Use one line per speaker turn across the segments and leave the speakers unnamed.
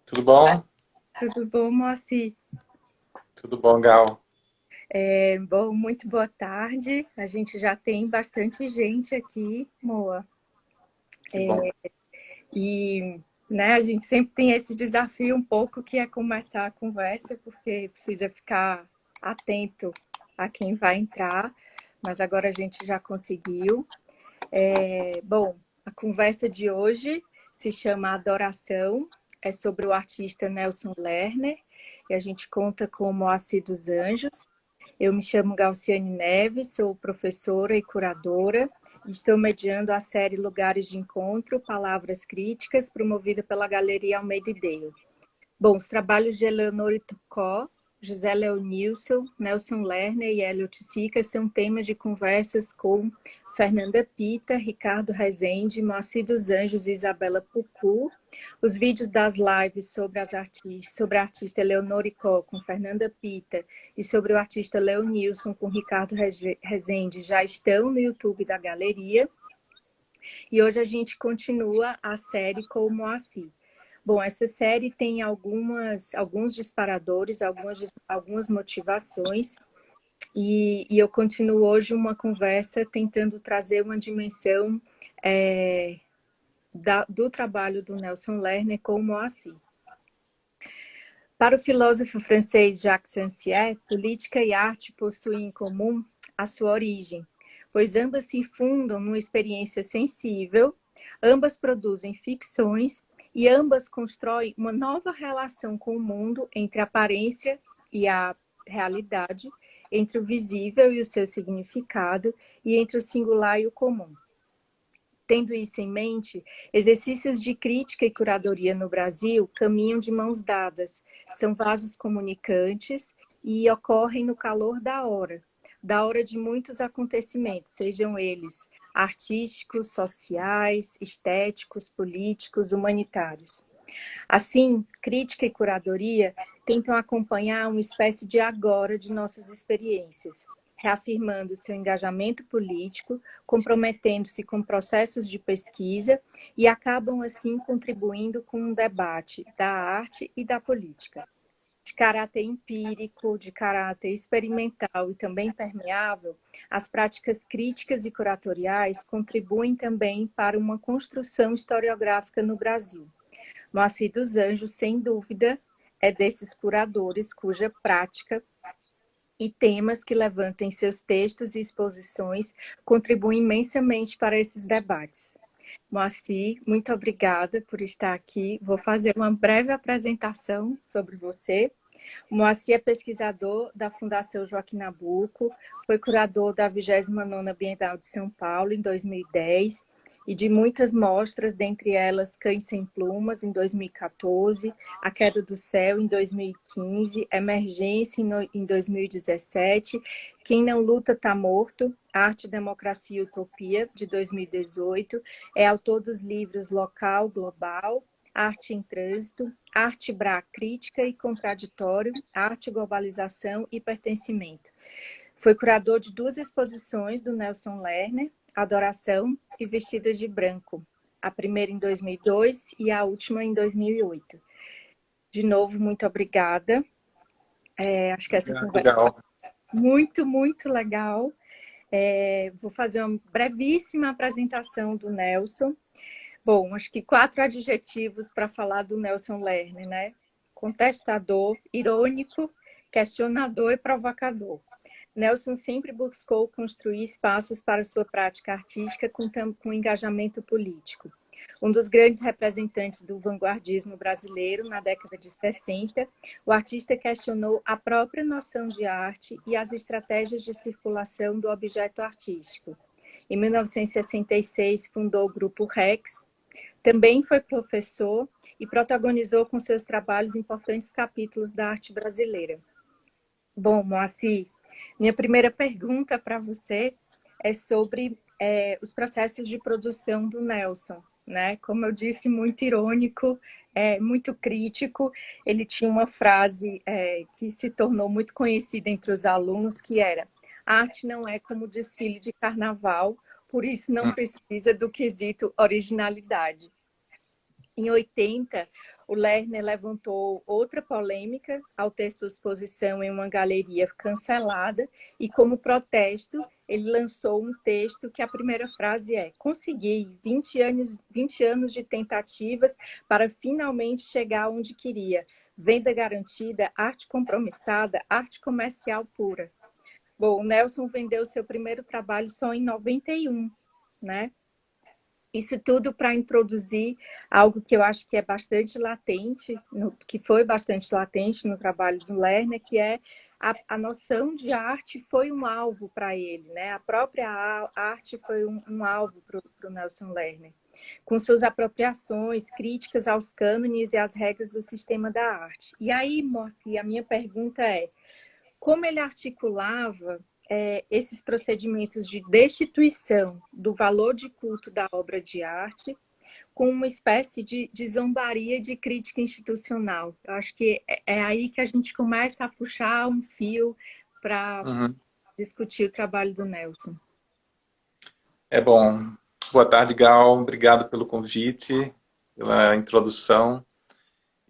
Tudo bom?
Tudo bom, Moacir?
Tudo bom, Gal?
Bom, muito boa tarde. A gente já tem bastante gente aqui, Moa.
Que bom.
E a gente sempre tem esse desafio um pouco que é começar a conversa, porque precisa ficar atento a quem vai entrar, mas agora a gente já conseguiu. Bom, a conversa de hoje se chama Adoração, é sobre o artista Nelson Lerner, e a gente conta com o Moacir dos Anjos. Eu me chamo Galciane Neves, sou professora e curadora e estou mediando a série Lugares de Encontro, Palavras Críticas, promovida pela Galeria Almeida e Dale. Bom, os trabalhos de Eleonora Tucó, José Leonilson, Nelson Lerner e Elliot Sica são temas de conversas com Fernanda Pita, Ricardo Rezende, Moacir dos Anjos e Isabela Pucu. Os vídeos das lives sobre a artista Eleonora Icó com Fernanda Pita e sobre o artista Leonilson com Ricardo Rezende já estão no YouTube da galeria. E hoje a gente continua a série com o Moacir. Bom, essa série tem alguns disparadores, algumas motivações, e eu continuo hoje uma conversa tentando trazer uma dimensão do trabalho do Nelson Lerner com o Moacir. Para o filósofo francês Jacques Rancière, política e arte possuem em comum a sua origem, pois ambas se fundam numa experiência sensível, ambas produzem ficções e ambas constroem uma nova relação com o mundo entre a aparência e a realidade, entre o visível e o seu significado, e entre o singular e o comum. Tendo isso em mente, exercícios de crítica e curadoria no Brasil caminham de mãos dadas, são vasos comunicantes e ocorrem no calor da hora de muitos acontecimentos, sejam eles artísticos, sociais, estéticos, políticos, humanitários. Assim, crítica e curadoria tentam acompanhar uma espécie de agora de nossas experiências, reafirmando seu engajamento político, comprometendo-se com processos de pesquisa e acabam, assim, contribuindo com um debate da arte e da política. De caráter empírico, de caráter experimental e também permeável, as práticas críticas e curatoriais contribuem também para uma construção historiográfica no Brasil. Moacir dos Anjos, sem dúvida, é desses curadores cuja prática e temas que levantam em seus textos e exposições contribuem imensamente para esses debates. Moacir, muito obrigada por estar aqui. Vou fazer uma breve apresentação sobre você. O Moacir é pesquisador da Fundação Joaquim Nabuco, foi curador da 29ª Bienal de São Paulo em 2010 e de muitas mostras, dentre elas Cães Sem Plumas, em 2014, A Queda do Céu, em 2015, Emergência, em 2017, Quem Não Luta Tá Morto, Arte, Democracia e Utopia, de 2018, é autor dos livros Local, Global, Arte em Trânsito, Arte Bra Crítica e Contraditório, Arte, Globalização e Pertencimento. Foi curador de 2 exposições do Nelson Lerner, Adoração e Vestidas de Branco, a primeira em 2002 e a última em 2008. De novo, muito obrigada. Acho que essa
Obrigado,
conversa
Gal.
foi muito, muito legal. Vou fazer uma brevíssima apresentação do Nelson. Bom, acho que 4 adjetivos para falar do Nelson Lerner, né? Contestador, irônico, questionador e provocador. Nelson sempre buscou construir espaços para sua prática artística com engajamento político. Um dos grandes representantes do vanguardismo brasileiro na década de 60, o artista questionou a própria noção de arte e as estratégias de circulação do objeto artístico. Em 1966, fundou o Grupo Rex. Também foi professor e protagonizou com seus trabalhos importantes capítulos da arte brasileira. Bom, Moacir, minha primeira pergunta para você é sobre os processos de produção do Nelson, né? Como eu disse, muito irônico, muito crítico. Ele tinha uma frase que se tornou muito conhecida entre os alunos, que era: a arte não é como desfile de carnaval, por isso não precisa do quesito originalidade. Em 80, o Lerner levantou outra polêmica ao ter sua exposição em uma galeria cancelada e, como protesto, ele lançou um texto que a primeira frase é: consegui 20 anos de tentativas para finalmente chegar onde queria. Venda garantida, arte compromissada, arte comercial pura. Bom, o Nelson vendeu seu primeiro trabalho só em 91, né? Isso tudo para introduzir algo que eu acho que é bastante latente, que foi bastante latente no trabalho do Lerner, que é a noção de arte foi um alvo para ele, né? A própria arte foi um alvo para o Nelson Lerner, com suas apropriações, críticas aos cânones e às regras do sistema da arte. E aí, Moacir, a minha pergunta é, como ele articulava esses procedimentos de destituição do valor de culto da obra de arte com uma espécie de zombaria de crítica institucional? Eu acho que é aí que a gente começa a puxar um fio para discutir o trabalho do Nelson.
É bom. Boa tarde, Gal. Obrigado pelo convite, pela introdução.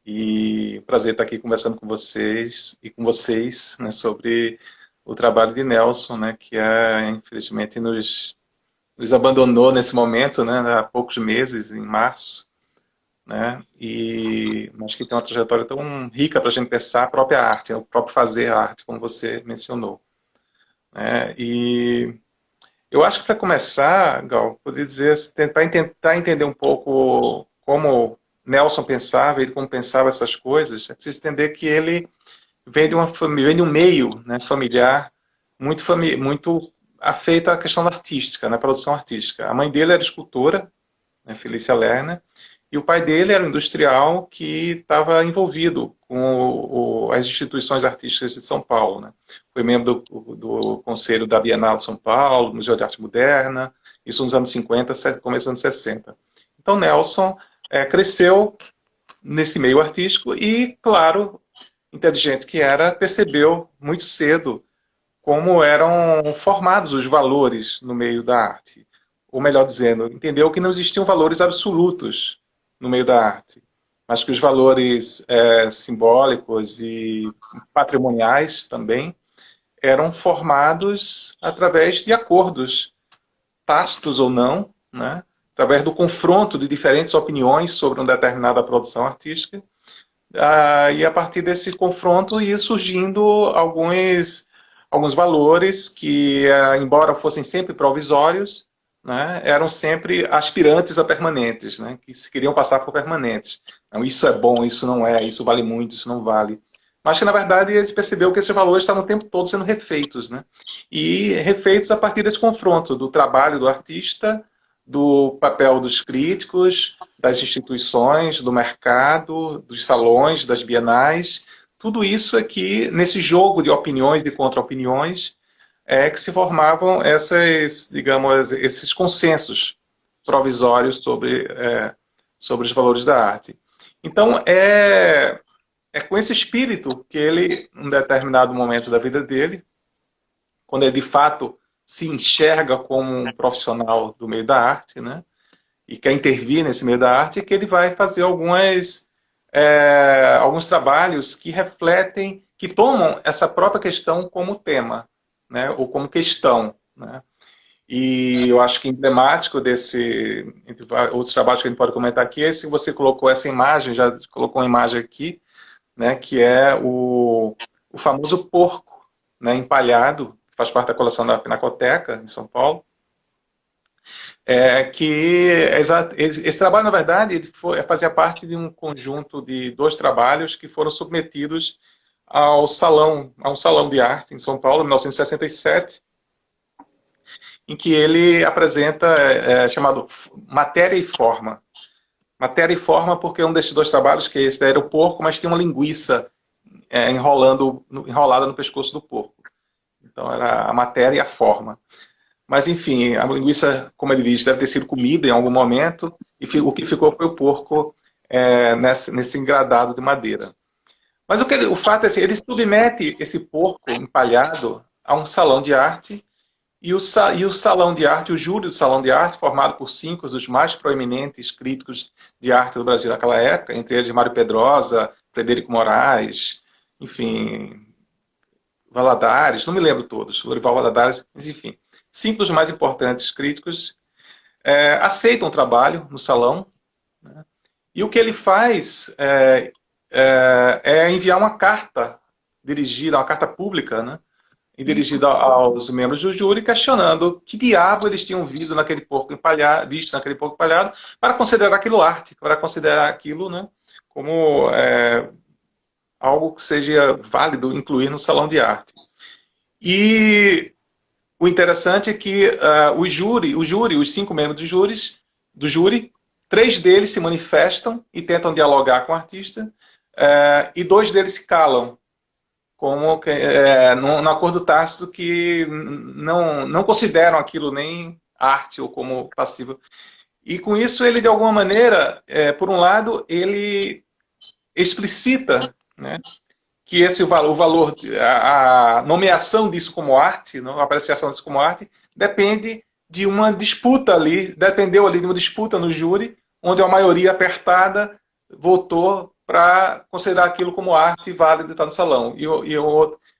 E prazer estar aqui conversando com vocês e com vocês, né, sobre o trabalho de Nelson, né, que infelizmente nos abandonou nesse momento, né, há poucos meses, em março, né, e acho que tem uma trajetória tão rica para a gente pensar a própria arte, o próprio fazer arte, como você mencionou, né, e eu acho que para começar, Gal, poderia dizer, tentar entender um pouco como Nelson pensava, ele como pensava essas coisas, é preciso entender que ele vem de uma família, vem de um meio, né, familiar muito afeito à questão artística, na produção artística. A mãe dele era escultora, né, Felícia Lerner, e o pai dele era um industrial que estava envolvido com as instituições artísticas de São Paulo, né? Foi membro do Conselho da Bienal de São Paulo, Museu de Arte Moderna, isso nos anos 50, começo dos anos 60. Então Nelson cresceu nesse meio artístico e, claro, inteligente que era, percebeu muito cedo como eram formados os valores no meio da arte. Ou melhor dizendo, entendeu que não existiam valores absolutos no meio da arte, mas que os valores simbólicos e patrimoniais também eram formados através de acordos, tácitos ou não, né? Através do confronto de diferentes opiniões sobre uma determinada produção artística, e a partir desse confronto ia surgindo alguns valores que, embora fossem sempre provisórios, né, eram sempre aspirantes a permanentes, né, que se queriam passar por permanentes. Então, isso é bom, isso não é, isso vale muito, isso não vale. Mas que, na verdade, ele percebeu que esses valores estavam o tempo todo sendo refeitos, né, e refeitos a partir desse confronto do trabalho do artista, do papel dos críticos, das instituições, do mercado, dos salões, das bienais. Tudo isso aqui, nesse jogo de opiniões e contra-opiniões, que se formavam digamos, esses consensos provisórios sobre os valores da arte. Então, é com esse espírito que ele, em um determinado momento da vida dele, quando ele de fato se enxerga como um profissional do meio da arte, né, e quer intervir nesse meio da arte, que ele vai fazer alguns trabalhos que refletem, que tomam essa própria questão como tema, né, ou como questão, né. E eu acho que emblemático entre outros trabalhos que a gente pode comentar aqui, é esse que você colocou essa imagem, já colocou uma imagem aqui, né, que é o famoso porco, né, empalhado, que faz parte da coleção da Pinacoteca, em São Paulo. Esse trabalho, na verdade, ele fazia parte de um conjunto de 2 trabalhos que foram submetidos a um salão de arte em São Paulo, em 1967, em que ele apresenta, chamado Matéria e Forma. Matéria e Forma porque um desses 2 trabalhos, que esse era o porco, mas tinha uma linguiça enrolada no pescoço do porco. Então era a matéria e a forma. Mas, enfim, a linguiça, como ele diz, deve ter sido comida em algum momento, e o que ficou foi o porco nesse engradado de madeira. Mas o fato é assim, ele submete esse porco empalhado a um salão de arte E o Salão de Arte, o júri do Salão de Arte, formado por 5 dos mais proeminentes críticos de arte do Brasil naquela época, entre eles Mário Pedrosa, Frederico Moraes, enfim, Valadares, não me lembro todos, Lorival Valadares, mas enfim, 5 dos mais importantes críticos aceitam o trabalho no salão, né? E o que ele faz é enviar uma carta dirigida, uma carta pública, né? E dirigida aos membros do júri, questionando que diabo eles tinham visto naquele porco empalhado, para considerar aquilo arte, para considerar aquilo, né, como algo que seja válido incluir no salão de arte. E o interessante é que os 5 membros do júri, 3 deles se manifestam e tentam dialogar com o artista, e 2 deles se calam, como num acordo tácito que não consideram aquilo nem arte ou como passivo. E com isso ele, de alguma maneira, por um lado, ele explicita, né, que esse o valor, a nomeação disso como arte, a apreciação disso como arte, depende de uma disputa ali, dependeu ali de uma disputa no júri, onde a maioria apertada votou para considerar aquilo como arte válida e estar no salão. E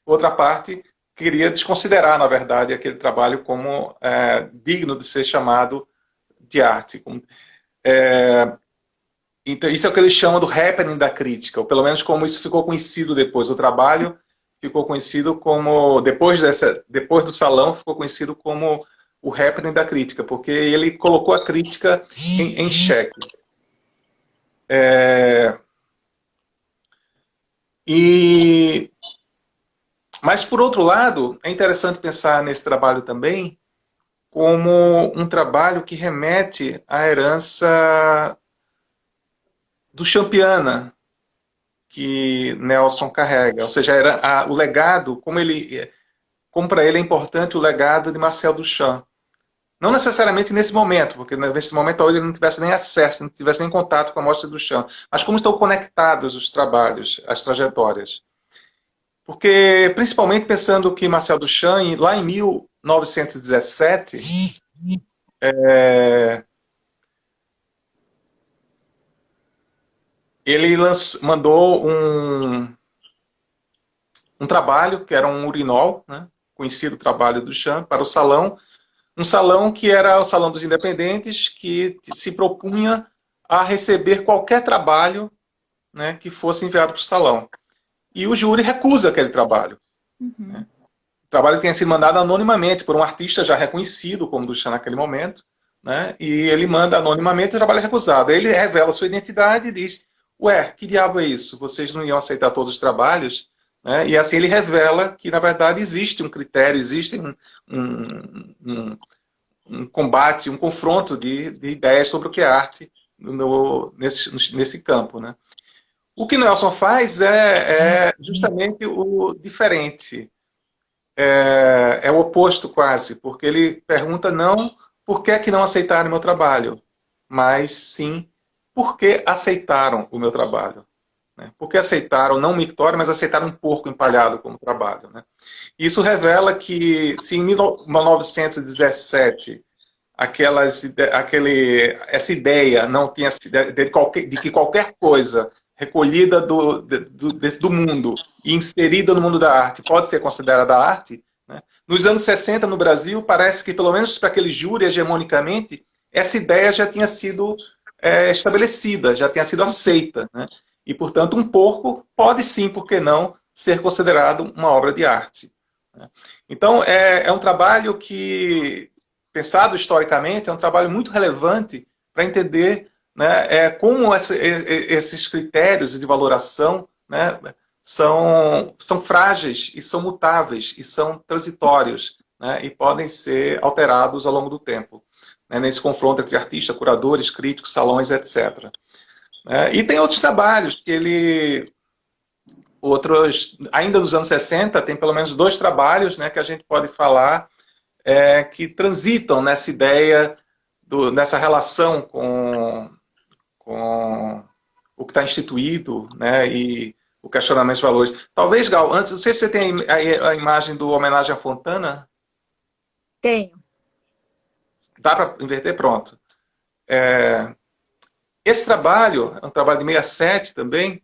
outra parte queria desconsiderar, na verdade, aquele trabalho como digno de ser chamado de arte. Então, isso é o que eles chamam do happening da crítica, ou pelo menos como isso ficou conhecido depois. O trabalho ficou conhecido como, depois do salão, ficou conhecido como o happening da crítica, porque ele colocou a crítica em xeque. Mas, por outro lado, é interessante pensar nesse trabalho também como um trabalho que remete à herança do Champiana, que Nelson carrega. Ou seja, o legado, como para ele é importante o legado de Marcel Duchamp. Não necessariamente nesse momento, porque nesse momento talvez ele não tivesse nem acesso, não tivesse nem contato com a mostra do Duchamp, mas como estão conectados os trabalhos, as trajetórias. Porque, principalmente pensando que Marcel Duchamp, lá em 1917, ele mandou um trabalho, que era um urinol, né, conhecido trabalho do Duchamp, para o salão, um salão que era o Salão dos Independentes, que se propunha a receber qualquer trabalho, né, que fosse enviado para o salão. E o júri recusa aquele trabalho. Né? O trabalho tinha sido mandado anonimamente por um artista já reconhecido como Duchamp naquele momento, né? E ele manda anonimamente, o trabalho é recusado. Aí ele revela a sua identidade e diz: ué, que diabo é isso? Vocês não iam aceitar todos os trabalhos? Né? E assim ele revela que, na verdade, existe um critério, existe um combate, um confronto de ideias sobre o que é arte nesse campo. Né? O que Nelson faz é justamente o diferente. É o oposto quase, porque ele pergunta não por que é que não aceitaram o meu trabalho, mas sim por que aceitaram o meu trabalho. Né? Por que aceitaram, não Mictório, mas aceitaram um porco empalhado como trabalho. Né? Isso revela que se em 1917 essa ideia não tinha de que qualquer coisa recolhida do mundo e inserida no mundo da arte pode ser considerada arte, né? Nos anos 60, no Brasil, parece que, pelo menos para aquele júri, hegemonicamente, essa ideia já tinha sido estabelecida, já tinha sido aceita. Né? E, portanto, um porco pode sim, por que não, ser considerado uma obra de arte. Né? Então, é um trabalho que, pensado historicamente, é um trabalho muito relevante para entender, né, como esses critérios de valoração, né, são frágeis e são mutáveis e são transitórios, né, e podem ser alterados ao longo do tempo, né, nesse confronto entre artistas, curadores, críticos, salões, etc. E tem outros trabalhos que ainda dos anos 60, tem pelo menos 2 trabalhos, né, que a gente pode falar que transitam nessa ideia, nessa relação com o que está instituído, né, e o questionamento de valores. Talvez, Gal, antes, não sei se você tem a imagem do Homenagem a Fontana.
Tenho.
Dá para inverter? Pronto. Esse trabalho, é um trabalho de 67 também,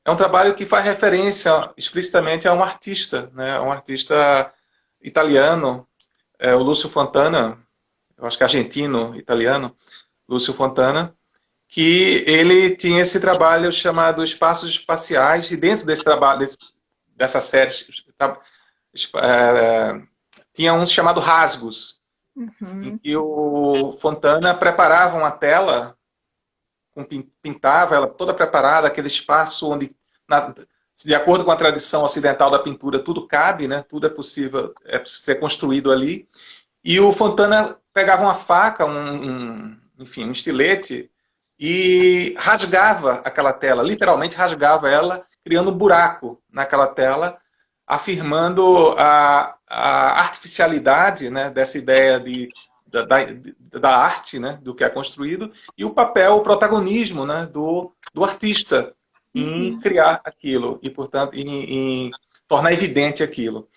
é um trabalho que faz referência explicitamente a um artista, né? Um artista italiano, o Lúcio Fontana, eu acho que argentino, italiano, Lúcio Fontana, que ele tinha esse trabalho chamado Espaços Espaciais, e dentro desse trabalho, dessa série, tinha um chamado Rasgos, em que o Fontana preparava uma tela, pintava ela toda preparada, aquele espaço onde, de acordo com a tradição ocidental da pintura, tudo cabe, né? Tudo é possível ser construído ali. E o Fontana pegava uma faca, enfim, um estilete, e rasgava aquela tela, literalmente rasgava ela, criando um buraco naquela tela, afirmando a artificialidade, né, dessa ideia da arte, né, do que é construído, e o papel, o protagonismo, né, do artista em criar aquilo, e, portanto, em tornar evidente aquilo.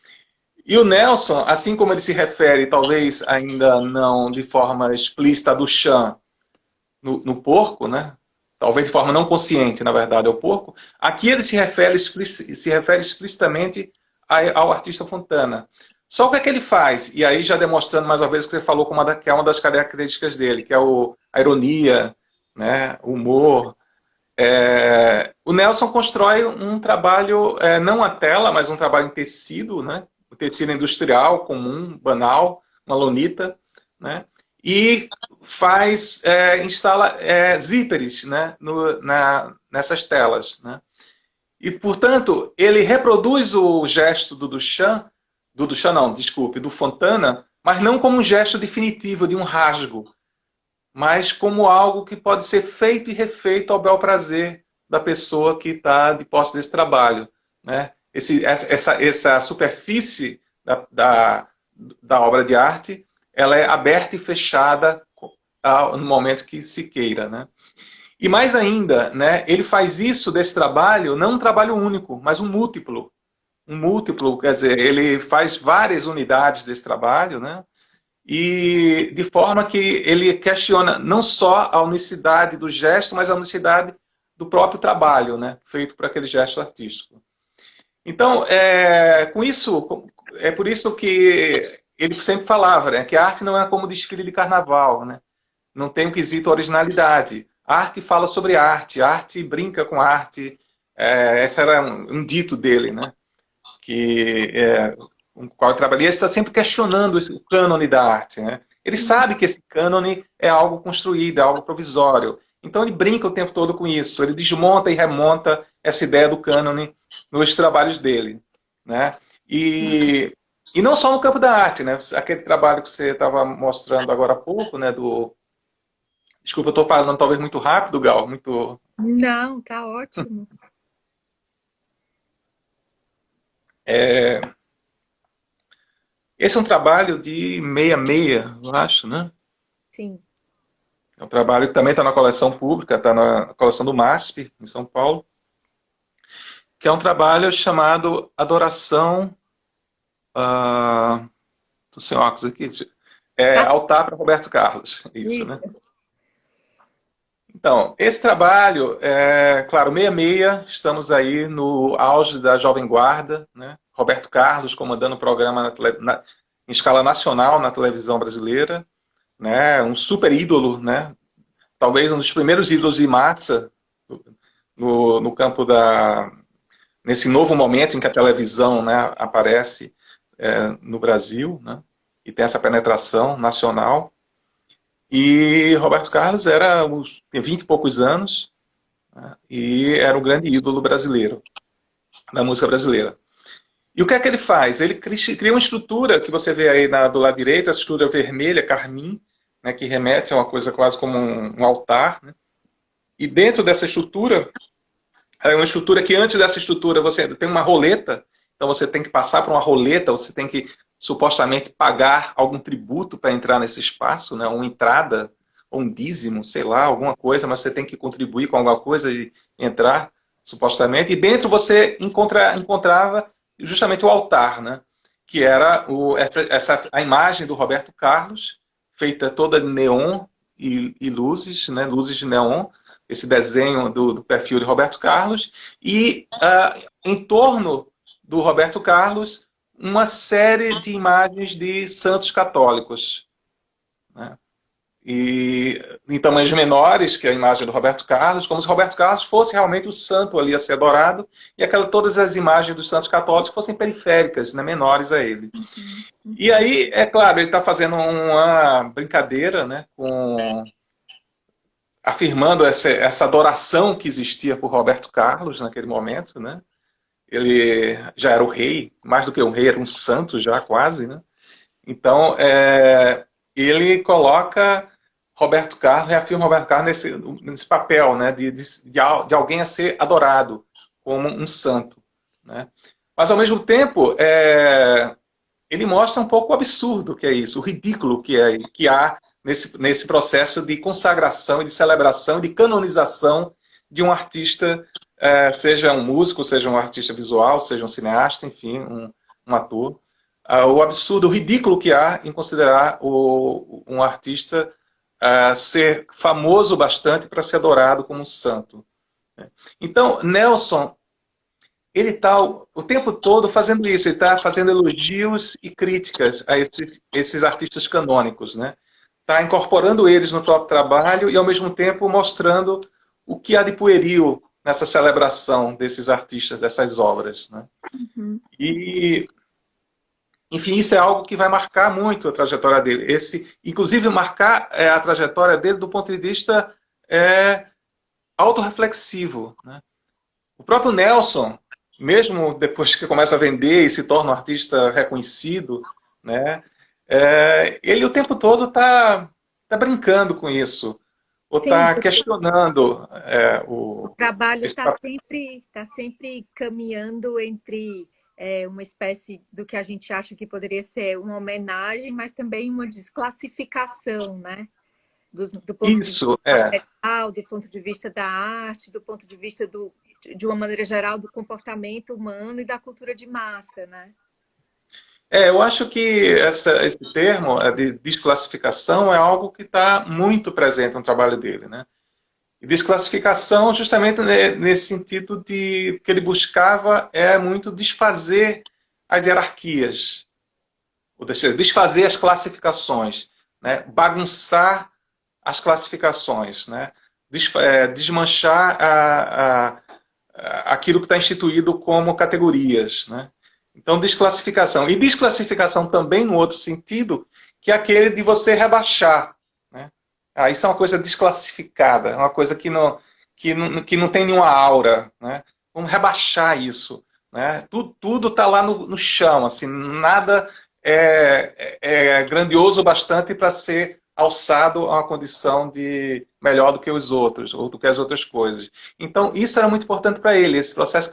E o Nelson, assim como ele se refere, talvez ainda não de forma explícita, a Duchamp no porco, né? Talvez de forma não consciente, na verdade, ao porco, aqui ele se refere explicitamente ao artista Fontana. Só o que é que ele faz? E aí já demonstrando mais uma vez o que você falou, que é uma das características dele, que é a ironia, né? O humor. O Nelson constrói um trabalho, não a tela, mas um trabalho em tecido, né? O tecido industrial, comum, banal, uma lonita, né? E instala zíperes, né? Nessas telas, né? E, portanto, ele reproduz o gesto do Duchamp não, desculpe, do Fontana, mas não como um gesto definitivo de um rasgo, mas como algo que pode ser feito e refeito ao bel prazer da pessoa que está de posse desse trabalho, né? Essa superfície da obra de arte, ela é aberta e fechada no momento que se queira, né? E mais ainda, né, ele faz isso desse trabalho, não um trabalho único, mas um múltiplo. Um múltiplo, quer dizer, ele faz várias unidades desse trabalho, né? E de forma que ele questiona não só a unicidade do gesto, mas a unicidade do próprio trabalho, né, feito por aquele gesto artístico. Então, com isso, é por isso que ele sempre falava, né, que a arte não é como desfile de carnaval, né? Não tem um quesito originalidade. A arte fala sobre arte, a arte brinca com a arte. Esse era um dito dele, né? Com o qual eu trabalhei, ele está sempre questionando o cânone da arte, né? Ele sabe que esse cânone é algo construído, é algo provisório. Então ele brinca o tempo todo com isso. Ele desmonta e remonta essa ideia do cânone nos trabalhos dele, né? E não só no campo da arte, né? Aquele trabalho que você estava mostrando agora há pouco, né? Desculpa, eu estou falando talvez muito rápido, Gal. Muito...
Não, tá ótimo.
Esse é um trabalho de 66, eu acho, né?
Sim.
É um trabalho que também está na coleção pública, está na coleção do MASP, em São Paulo, que é um trabalho chamado Adoração... Estou sem óculos aqui. Altar para Roberto Carlos. Isso, né? Então, esse trabalho, claro, 66, estamos aí no auge da Jovem Guarda, né? Roberto Carlos comandando o programa em escala nacional na televisão brasileira, né? Um super ídolo, né? Talvez um dos primeiros ídolos de massa no campo nesse novo momento em que a televisão, né, aparece no Brasil, né? E tem essa penetração nacional. E Roberto Carlos tinha 20 e poucos anos, né, e era um grande ídolo brasileiro, da música brasileira. E o que é que ele faz? Ele cria uma estrutura que você vê aí do lado direito, a estrutura vermelha, carmim, né, que remete a uma coisa quase como um altar. Né? E dentro dessa estrutura, é uma estrutura que antes dessa estrutura você tem uma roleta, então você tem que passar por uma roleta, você tem que supostamente pagar algum tributo para entrar nesse espaço, né? Uma entrada, ou um dízimo, sei lá, alguma coisa, mas você tem que contribuir com alguma coisa e entrar, supostamente. E dentro você encontrava justamente o altar, né? que era a imagem do Roberto Carlos, feita toda de neon e luzes, né, luzes de neon, esse desenho do perfil de Roberto Carlos, e em torno do Roberto Carlos, uma série de imagens de santos católicos, né? E em tamanhos menores que a imagem do Roberto Carlos, como se Roberto Carlos fosse realmente o santo ali a ser adorado, e todas as imagens dos santos católicos fossem periféricas, né, menores a ele. E aí, é claro, ele está fazendo uma brincadeira, né, afirmando essa adoração que existia por Roberto Carlos naquele momento, né? Ele já era o rei, mais do que um rei, era um santo já quase, né? Então, ele coloca Roberto Carlos, reafirma Roberto Carlos nesse papel, né, de alguém a ser adorado como um santo, né? Mas, ao mesmo tempo, ele mostra um pouco o absurdo que é isso, o ridículo que há nesse processo de consagração e de celebração, de canonização de um artista, seja um músico, seja um artista visual, seja um cineasta, enfim, um ator. O absurdo, o ridículo que há em considerar um artista ser famoso bastante para ser adorado como um santo. Então, Nelson, ele está o tempo todo fazendo isso, ele está fazendo elogios e críticas a esses artistas canônicos, né? Está incorporando eles no próprio trabalho e, ao mesmo tempo, mostrando o que há de pueril nessa celebração desses artistas, dessas obras, né?
Uhum.
E, enfim, isso é algo que vai marcar muito a trajetória dele. Inclusive, marcar a trajetória dele do ponto de vista autorreflexivo, né? O próprio Nelson, mesmo depois que começa a vender e se torna um artista reconhecido, né, ele o tempo todo está brincando com isso, ou está questionando
o trabalho está sempre caminhando entre uma espécie do que a gente acha que poderia ser uma homenagem, mas também uma desclassificação, né? Do ponto de vista material, do ponto de vista da arte, do ponto de vista de uma maneira geral, do comportamento humano e da cultura de massa, né?
Eu acho que esse termo de desclassificação é algo que está muito presente no trabalho dele, né? E desclassificação justamente nesse sentido de que ele buscava muito desfazer as hierarquias, ou desfazer as classificações, né? Bagunçar as classificações, né? Desmanchar aquilo que está instituído como categorias, né? Então, desclassificação. E desclassificação também no outro sentido, que é aquele de você rebaixar, né? Isso é uma coisa desclassificada, é uma coisa que não tem nenhuma aura, né? Vamos rebaixar isso, né? Tudo está lá no chão, assim, nada é grandioso bastante para ser alçado a uma condição de melhor do que os outros, ou do que as outras coisas. Então, isso era muito importante para ele, esse processo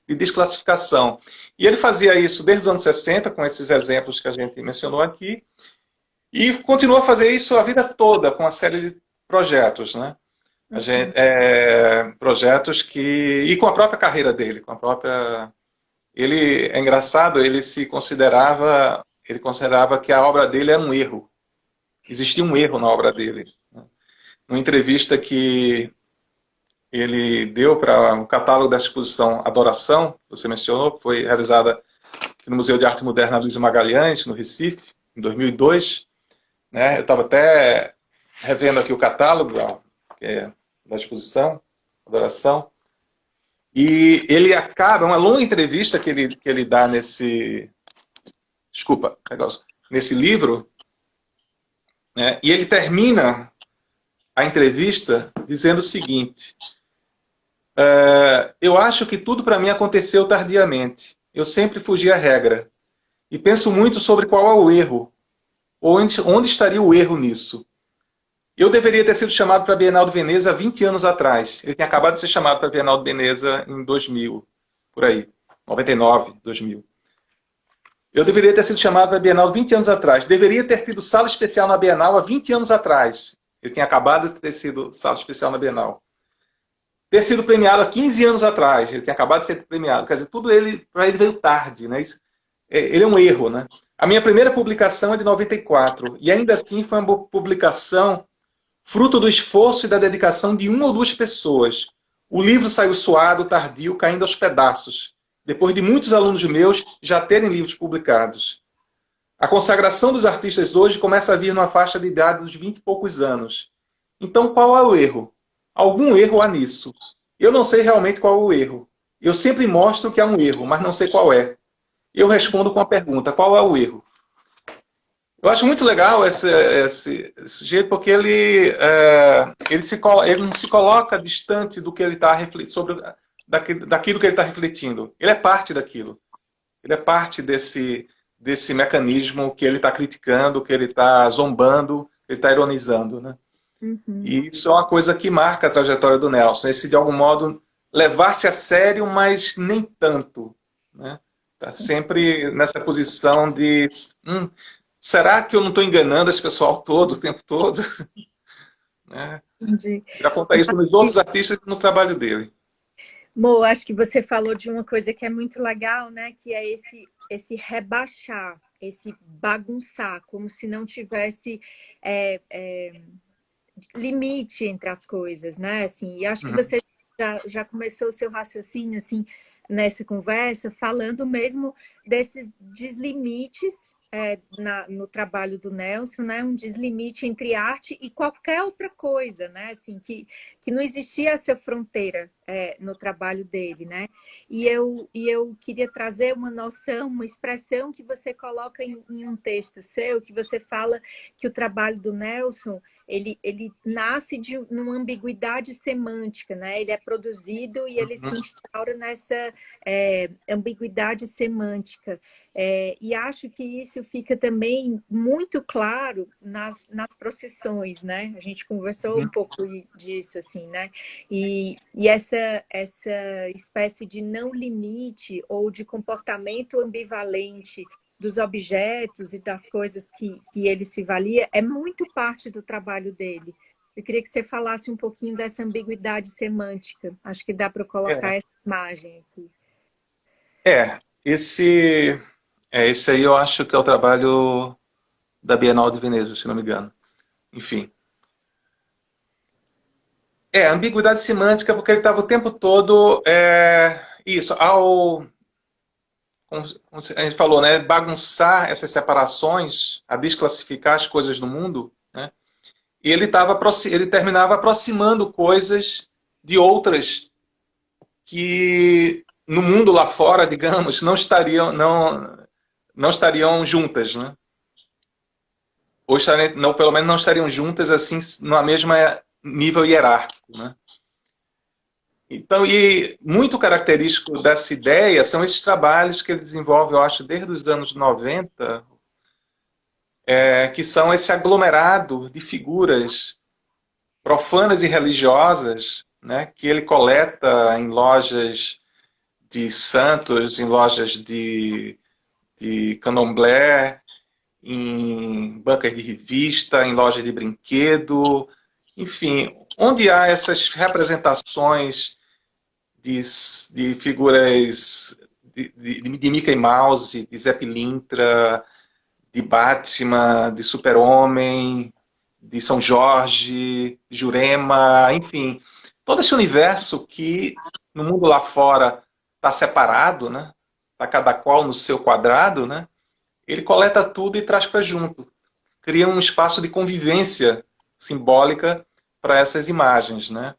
de desclassificação. E ele fazia isso desde os anos 60, com esses exemplos que a gente mencionou aqui, e continua a fazer isso a vida toda, com uma série de projetos, né? Projetos e com a própria carreira dele, com a própria... Ele, é engraçado, ele considerava que a obra dele era um erro. Existia um erro na obra dele. Numa entrevista que ele deu para o catálogo da exposição Adoração, que você mencionou, que foi realizada no Museu de Arte Moderna Luiz Magalhães, no Recife, em 2002. Né? Eu estava até revendo aqui o catálogo da exposição Adoração. E ele acaba, uma longa entrevista que ele dá nesse livro, né? E ele termina a entrevista dizendo o seguinte: eu acho que tudo para mim aconteceu tardiamente. Eu sempre fugi à regra. E penso muito sobre qual é o erro. Ou onde estaria o erro nisso. Eu deveria ter sido chamado para a Bienal de Veneza há 20 anos atrás. Ele tinha acabado de ser chamado para a Bienal de Veneza em 2000, por aí. 99, 2000. Eu deveria ter sido chamado para a Bienal 20 anos atrás. Deveria ter tido sala especial na Bienal há 20 anos atrás. Ele tinha acabado de ter sido sala especial na Bienal. Ter sido premiado há 15 anos atrás. Ele tinha acabado de ser premiado. Quer dizer, tudo para ele veio tarde. Né? ele é um erro, né? A minha primeira publicação é de 94, e ainda assim foi uma publicação fruto do esforço e da dedicação de uma ou duas pessoas. O livro saiu suado, tardio, caindo aos pedaços, depois de muitos alunos meus já terem livros publicados. A consagração dos artistas hoje começa a vir numa faixa de idade dos 20 e poucos anos. Então, qual é o erro? Algum erro há nisso. Eu não sei realmente qual é o erro. Eu sempre mostro que há um erro, mas não sei qual é. Eu respondo com a pergunta, qual é o erro? Eu acho muito legal esse jeito, porque ele não se coloca distante do que ele está refletindo, daquilo que ele está refletindo. Ele é parte daquilo. Ele é parte desse mecanismo que ele está criticando, que ele está zombando, que ele está ironizando, né?
Uhum.
E isso é uma coisa que marca a trajetória do Nelson. Esse, de algum modo, levar-se a sério, mas nem tanto, né? Está sempre nessa posição de... será que eu não estou enganando esse pessoal todo, o tempo todo? Né?
Entendi.
Já conta isso nos outros artistas e no trabalho dele.
Mo, acho que você falou de uma coisa que é muito legal, né? Que é esse rebaixar, esse bagunçar, como se não tivesse limite entre as coisas, né? Assim, e acho que você já começou o seu raciocínio assim nessa conversa, falando mesmo desses deslimites no trabalho do Nelson, né? Um deslimite entre arte e qualquer outra coisa, né? Assim, que não existia essa fronteira no trabalho dele, né? E eu queria trazer uma noção, uma expressão que você coloca em um texto seu, que você fala que o trabalho do Nelson ele nasce de uma ambiguidade semântica, né? Ele é produzido e ele se instaura nessa ambiguidade semântica. E acho que isso fica também muito claro nas procissões, né? A gente conversou um pouco disso, assim, né? E essa espécie de não limite ou de comportamento ambivalente dos objetos e das coisas que ele se valia é muito parte do trabalho dele. Eu queria que você falasse um pouquinho dessa ambiguidade semântica. Acho que dá para colocar essa imagem aqui.
Esse aí eu acho que é o trabalho da Bienal de Veneza, se não me engano. Enfim. Ambiguidade semântica, porque ele estava o tempo todo... como a gente falou, né, bagunçar essas separações, a desclassificar as coisas no mundo, né, e ele terminava aproximando coisas de outras que no mundo lá fora, digamos, não estariam juntas, né? Ou pelo menos não estariam juntas assim, no mesmo nível hierárquico, né? Então, e muito característico dessa ideia são esses trabalhos que ele desenvolve, eu acho, desde os anos 90, que são esse aglomerado de figuras profanas e religiosas, né, que ele coleta em lojas de santos, em lojas de candomblé, em bancas de revista, em lojas de brinquedo, enfim, onde há essas representações de figuras de Mickey Mouse, de Zé Pilintra, de Batman, de Super-Homem, de São Jorge, de Jurema, enfim, todo esse universo que no mundo lá fora está separado, né? Está cada qual no seu quadrado, né? Ele coleta tudo e traz para junto. Cria um espaço de convivência simbólica para essas imagens, né?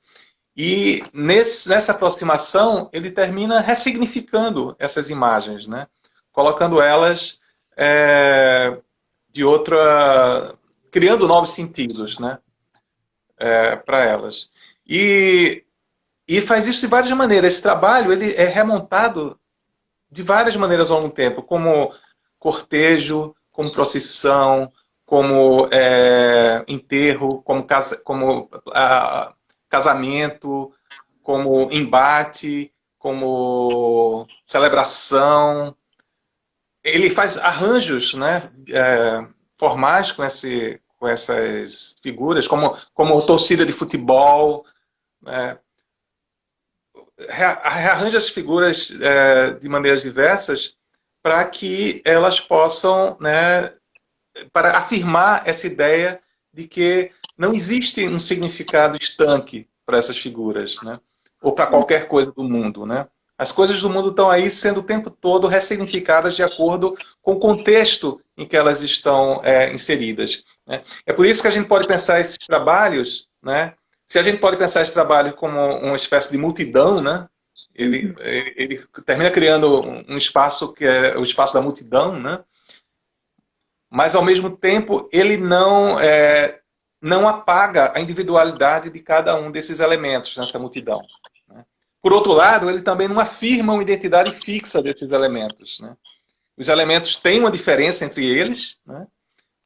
E nessa aproximação, ele termina ressignificando essas imagens, né? Colocando elas de outra... criando novos sentidos, né? Para elas. E faz isso de várias maneiras. Esse trabalho ele é remontado de várias maneiras ao longo do tempo, como cortejo, como procissão, como enterro, como casamento, como embate, como celebração. Ele faz arranjos, né, formais com essas figuras, como torcida de futebol, né, rearranja as figuras de maneiras diversas para que elas possam, né, para afirmar essa ideia de que não existe um significado estanque para essas figuras, né? Ou para qualquer coisa do mundo, né? As coisas do mundo estão aí sendo o tempo todo ressignificadas de acordo com o contexto em que elas estão inseridas, né? É por isso que a gente pode pensar esses trabalhos, né? Se a gente pode pensar esse trabalho como uma espécie de multidão, né? Ele termina criando um espaço que é o espaço da multidão, né? Mas, ao mesmo tempo, ele não apaga a individualidade de cada um desses elementos nessa multidão, né? Por outro lado, ele também não afirma uma identidade fixa desses elementos, né? Os elementos têm uma diferença entre eles, né?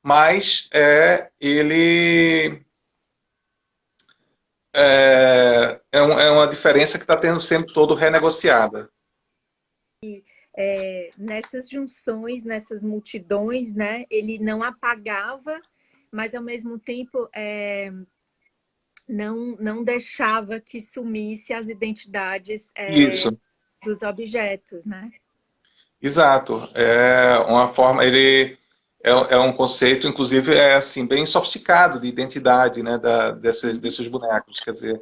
Mas ele é uma diferença que está tendo sempre todo renegociada.
Nessas junções, nessas multidões, né, ele não apagava, mas ao mesmo tempo não deixava que sumisse as identidades
Isso.
dos objetos, né?
Exato. É uma forma, ele é um conceito, inclusive, assim, bem sofisticado de identidade, né, desses bonecos. Quer dizer,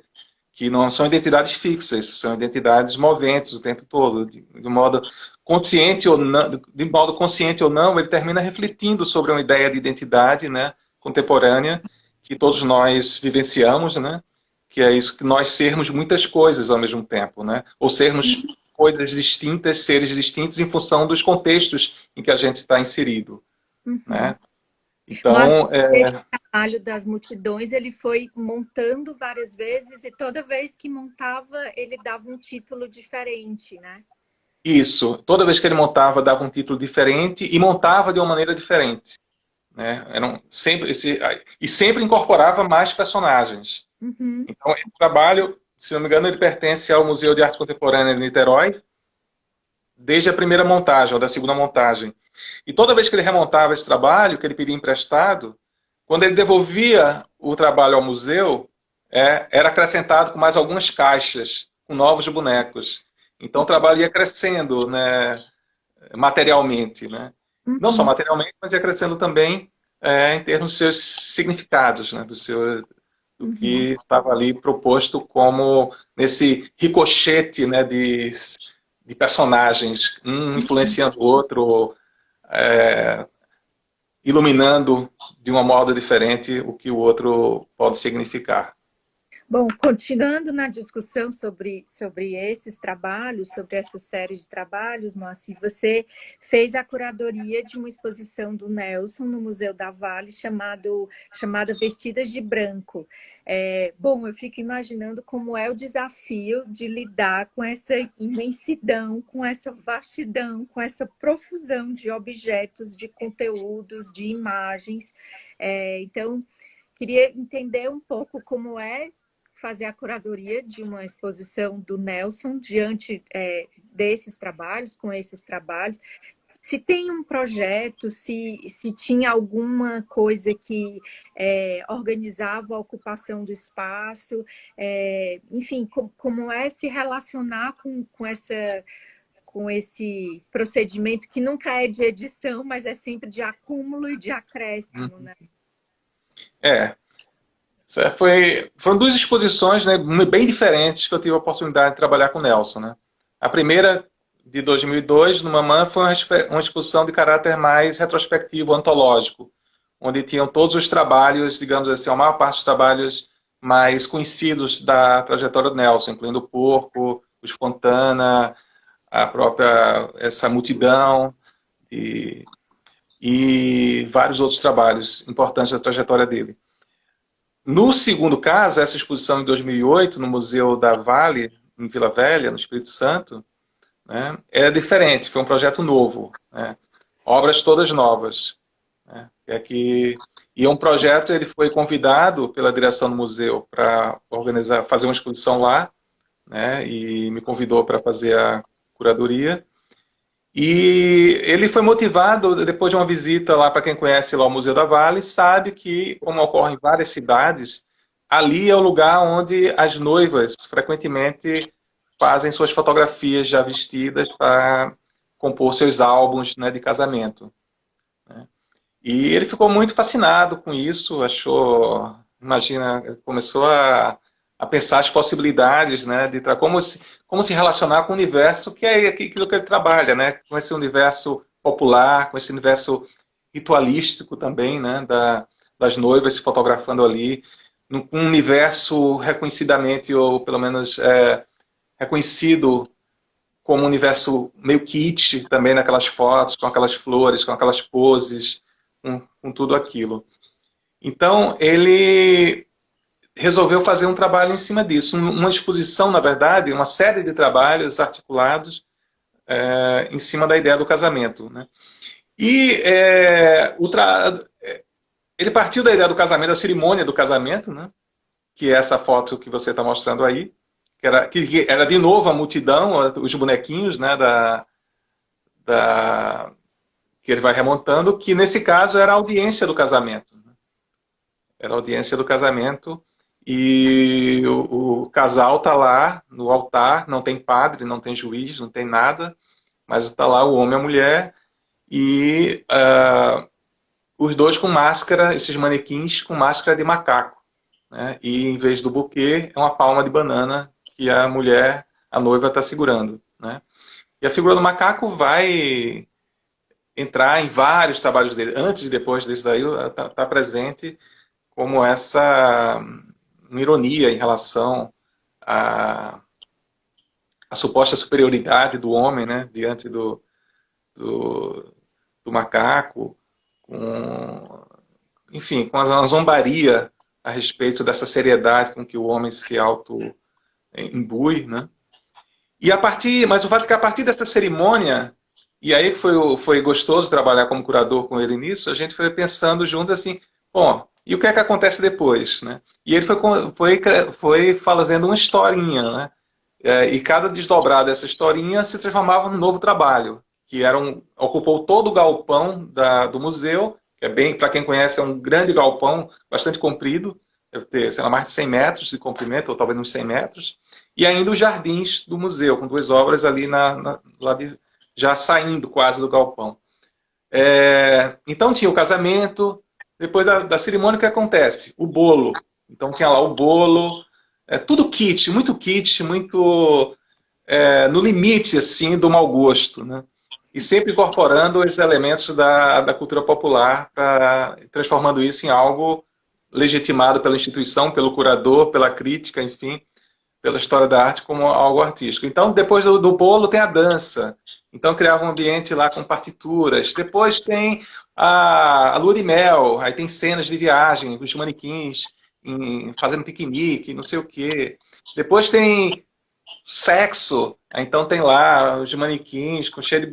que não são identidades fixas, são identidades moventes o tempo todo, de modo consciente ou não, de modo consciente ou não, ele termina refletindo sobre uma ideia de identidade, né, contemporânea que todos nós vivenciamos, né, que é isso, que nós sermos muitas coisas ao mesmo tempo, né, ou sermos coisas distintas, seres distintos em função dos contextos em que a gente está inserido, né? Então,
esse trabalho das multidões, ele foi montando várias vezes e toda vez que montava, ele dava um título diferente, né?
Isso. Toda vez que ele montava, dava um título diferente e montava de uma maneira diferente, né? E sempre incorporava mais personagens. Então, esse trabalho, se não me engano, ele pertence ao Museu de Arte Contemporânea de Niterói, desde a primeira montagem, ou da segunda montagem. E toda vez que ele remontava esse trabalho, que ele pedia emprestado, quando ele devolvia o trabalho ao museu, era acrescentado com mais algumas caixas, com novos bonecos. Então o trabalho ia crescendo, né, materialmente, né? Não só materialmente, mas ia crescendo também em termos dos seus significados, né, do que estava ali proposto como nesse ricochete, né, de personagens, um influenciando o outro, iluminando de uma modo diferente o que o outro pode significar.
Bom, continuando na discussão sobre esses trabalhos, sobre essa série de trabalhos, Moacir, você fez a curadoria de uma exposição do Nelson no Museu da Vale, chamada Vestidas de Branco. Bom, eu fico imaginando como é o desafio de lidar com essa imensidão, com essa vastidão, com essa profusão de objetos, de conteúdos, de imagens. Então, queria entender um pouco como é fazer a curadoria de uma exposição do Nelson diante desses trabalhos, com esses trabalhos. Se tem um projeto, se tinha alguma coisa que organizava a ocupação do espaço, enfim, como é se relacionar com esse procedimento que nunca é de edição, mas é sempre de acúmulo e de acréscimo, né?
Foram duas exposições, né, bem diferentes que eu tive a oportunidade de trabalhar com o Nelson, né? A primeira, de 2002, no Mamã, foi uma exposição de caráter mais retrospectivo, antológico, onde tinham todos os trabalhos, digamos assim, a maior parte dos trabalhos mais conhecidos da trajetória do Nelson, incluindo o Porco, o Fontana, essa multidão e vários outros trabalhos importantes da trajetória dele. No segundo caso, essa exposição em 2008, no Museu da Vale, em Vila Velha, no Espírito Santo, né, é diferente, foi um projeto novo, né, obras todas novas. Né, e é um projeto, ele foi convidado pela direção do museu para fazer uma exposição lá, né, e me convidou para fazer a curadoria. E ele foi motivado, depois de uma visita lá, para quem conhece lá o Museu da Vale, sabe que, como ocorre em várias cidades, ali é o lugar onde as noivas frequentemente fazem suas fotografias já vestidas para compor seus álbuns, né, de casamento, né? E ele ficou muito fascinado com isso, achou, imagina, começou a pensar as possibilidades, né, de como se relacionar com o universo que é aquilo que ele trabalha, né, com esse universo popular, com esse universo ritualístico também, né, das noivas se fotografando ali, num universo reconhecidamente, ou pelo menos reconhecido como um universo meio kitsch também naquelas fotos, com aquelas flores, com aquelas poses, com tudo aquilo. Então, ele resolveu fazer um trabalho em cima disso, uma exposição, na verdade, uma série de trabalhos articulados em cima da ideia do casamento, né? E ele partiu da ideia do casamento, da cerimônia do casamento, né? Que é essa foto que você está mostrando aí, que era de novo a multidão, os bonequinhos, né? Que ele vai remontando, que nesse caso era a audiência do casamento. Era a audiência do casamento e o casal está lá no altar, não tem padre, não tem juiz, não tem nada, mas está lá o homem e a mulher e os dois com máscara, esses manequins com máscara de macaco, né? E em vez do buquê é uma palma de banana que a mulher, a noiva, está segurando, né? E a figura do macaco vai entrar em vários trabalhos dele. Antes e depois desse daí, está presente como uma ironia em relação à suposta superioridade do homem, né, diante do macaco, enfim, com uma zombaria a respeito dessa seriedade com que o homem se auto-imbui, né? Mas o fato é que a partir dessa cerimônia, e aí foi gostoso trabalhar como curador com ele nisso, a gente foi pensando junto assim, bom, e o que é que acontece depois, né? E ele foi fazendo uma historinha, né? E cada desdobrado dessa historinha se transformava num novo trabalho, que ocupou todo o galpão do museu, que é bem, para quem conhece, é um grande galpão, bastante comprido, deve ter, sei lá, mais de 100 metros de comprimento, ou talvez uns 100 metros, e ainda os jardins do museu, com duas obras ali já saindo quase do galpão. Então tinha o casamento, depois da cerimônia o que acontece? O bolo. Então tinha lá o bolo, tudo kitsch, muito no limite assim do mau gosto, né? E sempre incorporando os elementos da cultura popular, transformando isso em algo legitimado pela instituição, pelo curador, pela crítica, enfim, pela história da arte como algo artístico. Então, depois do bolo tem a dança. Então, criava um ambiente lá com partituras. Depois tem a lua de mel, aí tem cenas de viagem, os manequins fazendo piquenique, não sei o quê. Depois tem sexo, então tem lá os manequins cheio de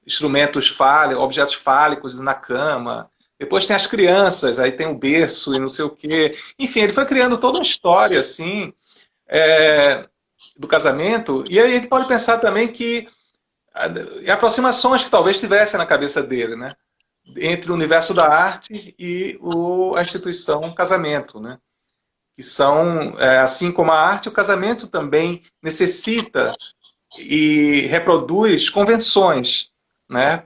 instrumentos fálicos, objetos fálicos na cama. Depois tem as crianças, aí tem o berço e não sei o quê. Enfim, ele foi criando toda uma história assim do casamento. E aí a gente pode pensar também que aproximações que talvez tivesse na cabeça dele, né? Entre o universo da arte e a instituição casamento, né? Que são, assim como a arte, o casamento também necessita e reproduz convenções, né?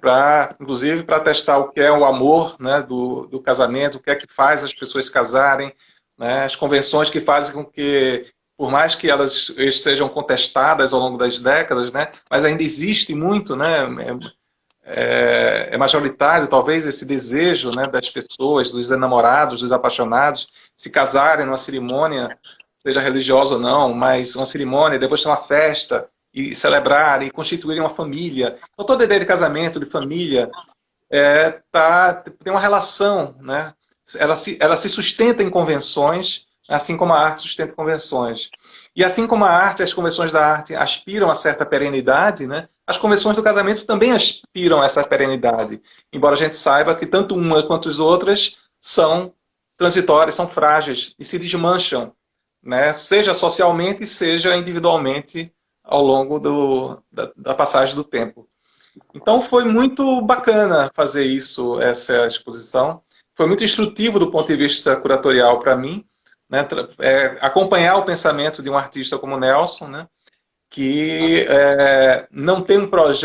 Inclusive para testar o que é o amor, né? do casamento, o que é que faz as pessoas se casarem, né? As convenções que fazem com que, por mais que elas sejam contestadas ao longo das décadas, né? Mas ainda existe muito, né? É majoritário, talvez, esse desejo, né, das pessoas, dos enamorados, dos apaixonados, se casarem numa cerimônia, seja religiosa ou não, mas uma cerimônia, depois ter uma festa, e celebrar, e constituir uma família. Então, toda a ideia de casamento, de família, tem uma relação, né? Ela se sustenta em convenções, assim como a arte sustenta convenções. E assim como a arte, as convenções da arte aspiram a certa perenidade, né? As convenções do casamento também aspiram a essa perenidade. Embora a gente saiba que tanto uma quanto as outras são transitórias, são frágeis e se desmancham, né? Seja socialmente, seja individualmente ao longo da passagem do tempo. Então foi muito bacana fazer isso, essa exposição. Foi muito instrutivo do ponto de vista curatorial para mim, né? Acompanhar o pensamento de um artista como Nelson, né? que não tem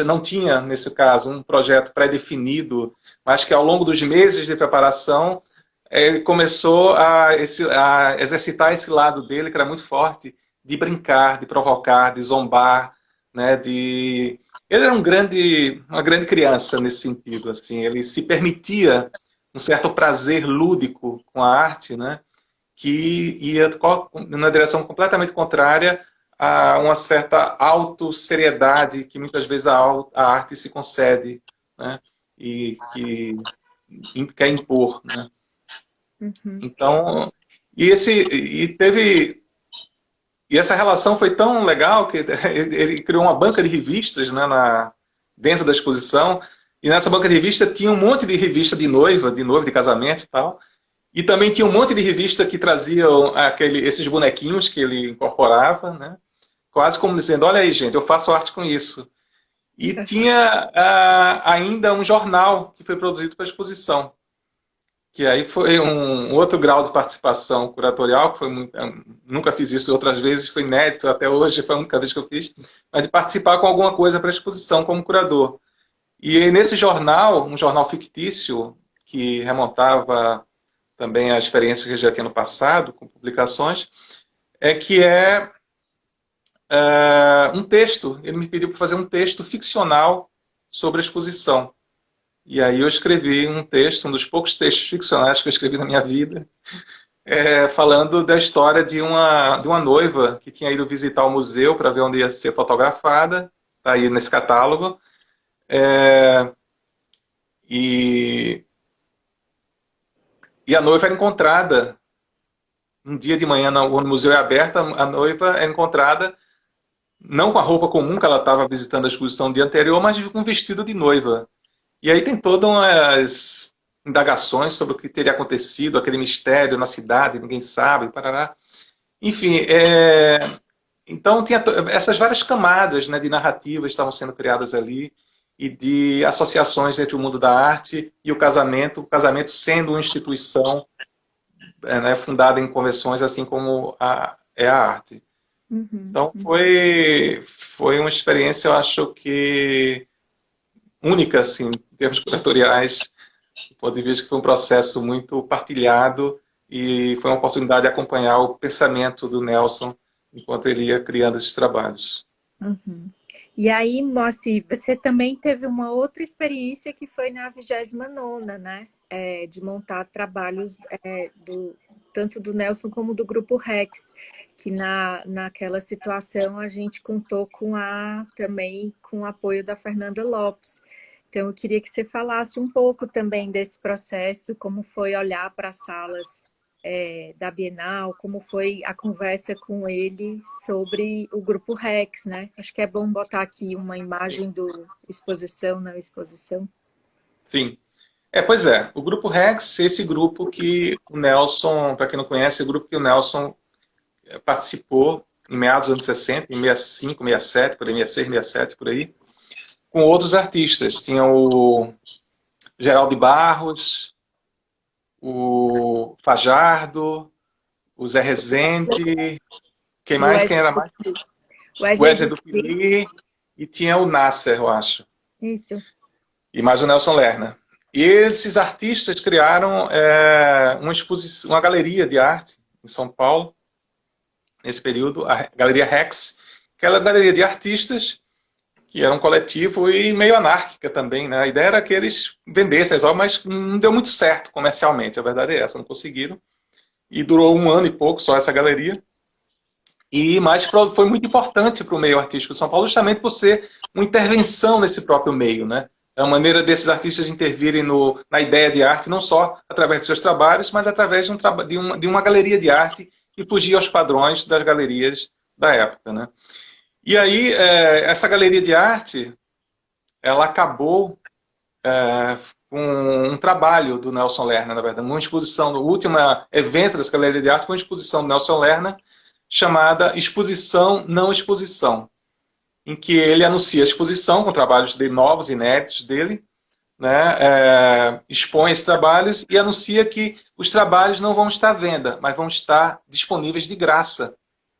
não tinha, nesse caso, um projeto pré-definido, mas que ao longo dos meses de preparação, ele começou a exercitar esse lado dele, que era muito forte, de brincar, de provocar, de zombar, né, de... Ele era uma grande criança nesse sentido, assim, ele se permitia um certo prazer lúdico com a arte, né, que ia na direção completamente contrária a uma certa autosseriedade que muitas vezes a arte se concede, né, e que quer impor, né.
Uhum.
Então, e essa relação foi tão legal que ele criou uma banca de revistas, né, dentro da exposição, e nessa banca de revista tinha um monte de revista de noiva, de casamento e tal, e também tinha um monte de revista que traziam esses bonequinhos que ele incorporava, né, quase como dizendo, olha aí gente, eu faço arte com isso. E tinha ainda um jornal que foi produzido para a exposição, que aí foi um outro grau de participação curatorial, que foi nunca fiz isso outras vezes, foi inédito até hoje, foi a única vez que eu fiz, mas de participar com alguma coisa para a exposição como curador. E nesse jornal, um jornal fictício, que remontava também a experiência que eu já tinha no passado, com publicações, um texto, ele me pediu para fazer um texto ficcional sobre a exposição. E aí eu escrevi um texto, um dos poucos textos ficcionais que eu escrevi na minha vida, falando da história de uma noiva que tinha ido visitar o museu para ver onde ia ser fotografada, está aí nesse catálogo, e a noiva era encontrada, um dia de manhã, quando o museu é aberto, a noiva é encontrada, não com a roupa comum que ela estava visitando a exposição no dia anterior, mas com um vestido de noiva. E aí tem todas umas indagações sobre o que teria acontecido, aquele mistério na cidade, ninguém sabe, parará. Enfim, então tinha essas várias camadas, né, de narrativas estavam sendo criadas ali e de associações entre o mundo da arte e o casamento sendo uma instituição né, fundada em convenções, assim como é a arte.
Uhum.
Então foi uma experiência, eu acho que única, assim, em termos curatoriais, do ponto de vista que foi um processo muito partilhado e foi uma oportunidade de acompanhar o pensamento do Nelson enquanto ele ia criando esses trabalhos.
Uhum. E aí, Moacir, você também teve uma outra experiência que foi na 29ª, né? De montar trabalhos tanto do Nelson como do Grupo Rex, que naquela situação a gente contou também com o apoio da Fernanda Lopes. Então, eu queria que você falasse um pouco também desse processo, como foi olhar para as salas da Bienal, como foi a conversa com ele sobre o Grupo Rex, né? Acho que é bom botar aqui uma imagem do exposição, não exposição.
Sim. Pois é, o Grupo Rex, esse grupo que o Nelson, para quem não conhece, é o grupo que o Nelson participou em meados dos anos 60, em 65, 67, por aí, 66, 67, por aí, com outros artistas. Tinha o Geraldo de Barros, o Fajardo, o Zé Rezende, quem mais? Quem era mais? O Wesley Dupili, e tinha o Nasser, eu acho.
Isso.
E mais o Nelson Lerner. E esses artistas criaram uma galeria de arte em São Paulo, nesse período, a Galeria Rex, que era uma galeria de artistas que era um coletivo e meio anárquica também, né? A ideia era que eles vendessem as obras, mas não deu muito certo comercialmente, a verdade é essa, não conseguiram. E durou 1 ano e pouco só essa galeria. Mas foi muito importante para o meio artístico de São Paulo, justamente por ser uma intervenção nesse próprio meio, né? É uma maneira desses artistas intervirem na ideia de arte, não só através de seus trabalhos, mas através de uma galeria de arte que fugia aos padrões das galerias da época, né? E aí, essa galeria de arte, ela acabou com um trabalho do Nelson Lerner, na verdade, uma exposição, o último evento dessa galeria de arte foi uma exposição do Nelson Lerner, chamada Exposição Não Exposição, em que ele anuncia a exposição com trabalhos novos, inéditos dele, né, expõe esses trabalhos e anuncia que os trabalhos não vão estar à venda, mas vão estar disponíveis de graça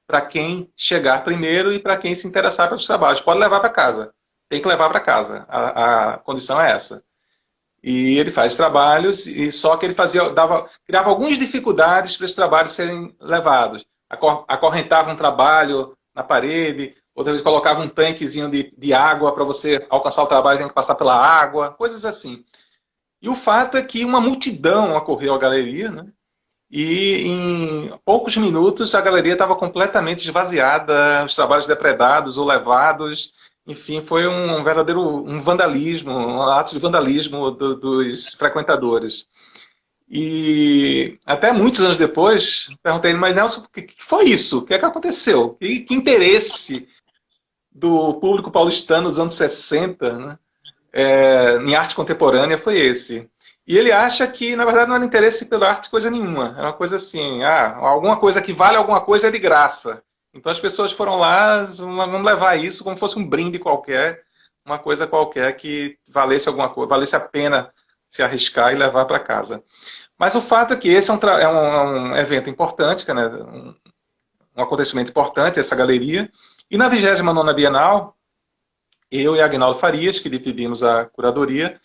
para quem chegar primeiro e para quem se interessar pelos trabalhos. Pode levar para casa. Tem que levar para casa. A condição é essa. E ele faz trabalhos, e só que ele criava algumas dificuldades para esses trabalhos serem levados. Acorrentava um trabalho na parede, outra vez colocava um tanquezinho de água para você alcançar o trabalho, tem que passar pela água, coisas assim. E o fato é que uma multidão acorreu à galeria, né? E em poucos minutos a galeria estava completamente esvaziada, os trabalhos depredados ou levados. Enfim, foi um verdadeiro vandalismo, um ato de vandalismo dos frequentadores. E até muitos anos depois, perguntei, mas Nelson, o que foi isso? O que é que aconteceu? Que interesse do público paulistano dos anos 60, né, em arte contemporânea foi esse? E ele acha que, na verdade, não era interesse pela arte coisa nenhuma. É uma coisa assim, alguma coisa que vale alguma coisa é de graça. Então as pessoas foram lá, vamos levar isso como se fosse um brinde qualquer, uma coisa qualquer que valesse alguma coisa, valesse a pena se arriscar e levar para casa. Mas o fato é que esse é um evento importante, né, um acontecimento importante, essa galeria. E na 29ª Bienal, eu e Agnaldo Farias, que dividimos a curadoria,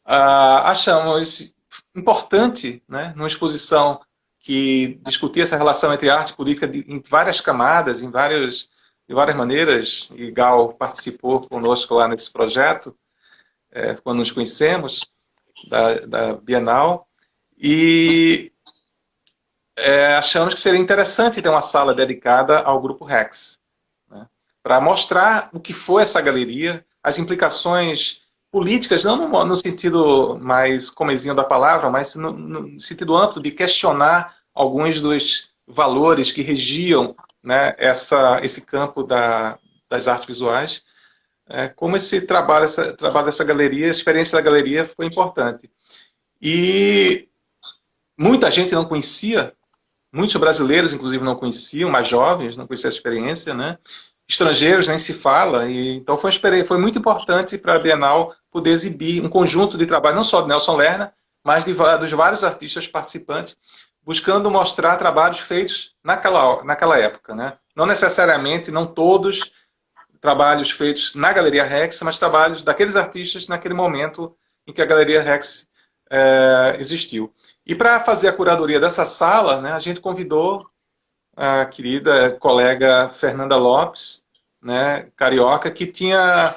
achamos importante, né, numa exposição que discutia essa relação entre arte e política em várias camadas, de várias maneiras, e Gal participou conosco lá nesse projeto, quando nos conhecemos, da Bienal, e achamos que seria interessante ter uma sala dedicada ao Grupo Rex, né, para mostrar o que foi essa galeria, as implicações políticas, não no sentido mais comezinho da palavra, mas no sentido amplo de questionar alguns dos valores que regiam, né, esse campo das artes visuais. Como esse trabalho dessa galeria, a experiência da galeria foi importante. E muita gente não conhecia, muitos brasileiros, inclusive, não conheciam, mais jovens, não conheciam a experiência, né? Estrangeiros nem se fala, então foi muito importante para a Bienal poder exibir um conjunto de trabalhos, não só de Nelson Lerner, mas dos vários artistas participantes, buscando mostrar trabalhos feitos naquela época, né? Não necessariamente, não todos trabalhos feitos na Galeria Rex, mas trabalhos daqueles artistas naquele momento em que a Galeria Rex existiu. E para fazer a curadoria dessa sala, né, a gente convidou a querida colega Fernanda Lopes, né, carioca, que tinha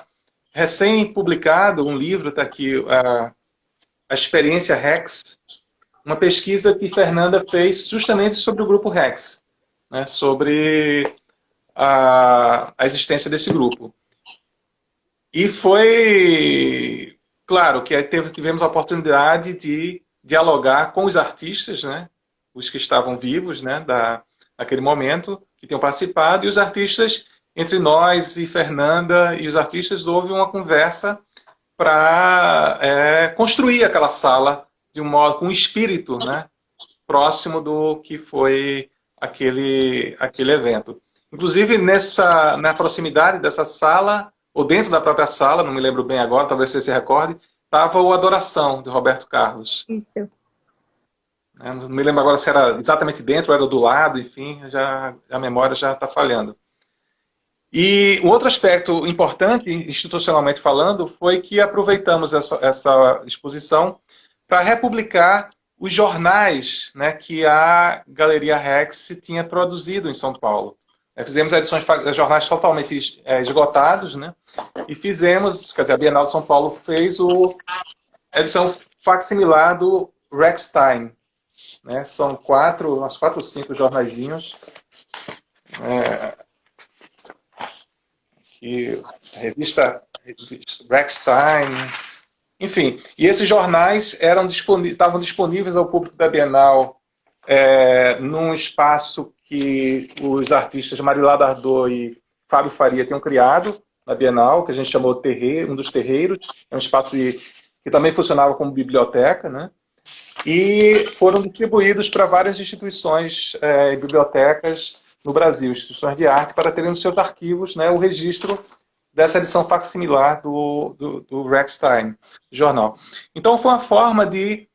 recém-publicado um livro, está aqui, a Experiência Rex, uma pesquisa que Fernanda fez justamente sobre o Grupo Rex, né, sobre a existência desse grupo. E foi claro que tivemos a oportunidade de dialogar com os artistas, né, os que estavam vivos, né, naquele momento, que tinham participado, e os artistas, entre nós e Fernanda e os artistas, houve uma conversa para construir aquela sala de um modo, com um espírito, né, próximo do que foi aquele evento. Inclusive, na proximidade dessa sala, ou dentro da própria sala, não me lembro bem agora, talvez você se recorde, estava o Adoração, de Roberto Carlos.
Isso.
Não me lembro agora se era exatamente dentro, ou era do lado, enfim, a memória já está falhando. E o outro aspecto importante, institucionalmente falando, foi que aproveitamos essa exposição para republicar os jornais, né, que a Galeria Rex tinha produzido em São Paulo. Fizemos edições de jornais totalmente esgotados, né, e fizemos, quer dizer, a Bienal de São Paulo fez a edição facsimilar do Rex Time. Né, são uns 4 ou 5 jornaizinhos. A revista Rex Time. Enfim, e esses jornais estavam disponíveis ao público da Bienal num espaço que os artistas Marilá Dardot e Fábio Faria tinham criado na Bienal, que a gente chamou de um dos terreiros. É um espaço que também funcionava como biblioteca, né? E foram distribuídos para várias instituições e bibliotecas no Brasil, instituições de arte, para terem nos seus arquivos, né, o registro dessa edição facsimilar do Rex Time, jornal. Então foi uma forma de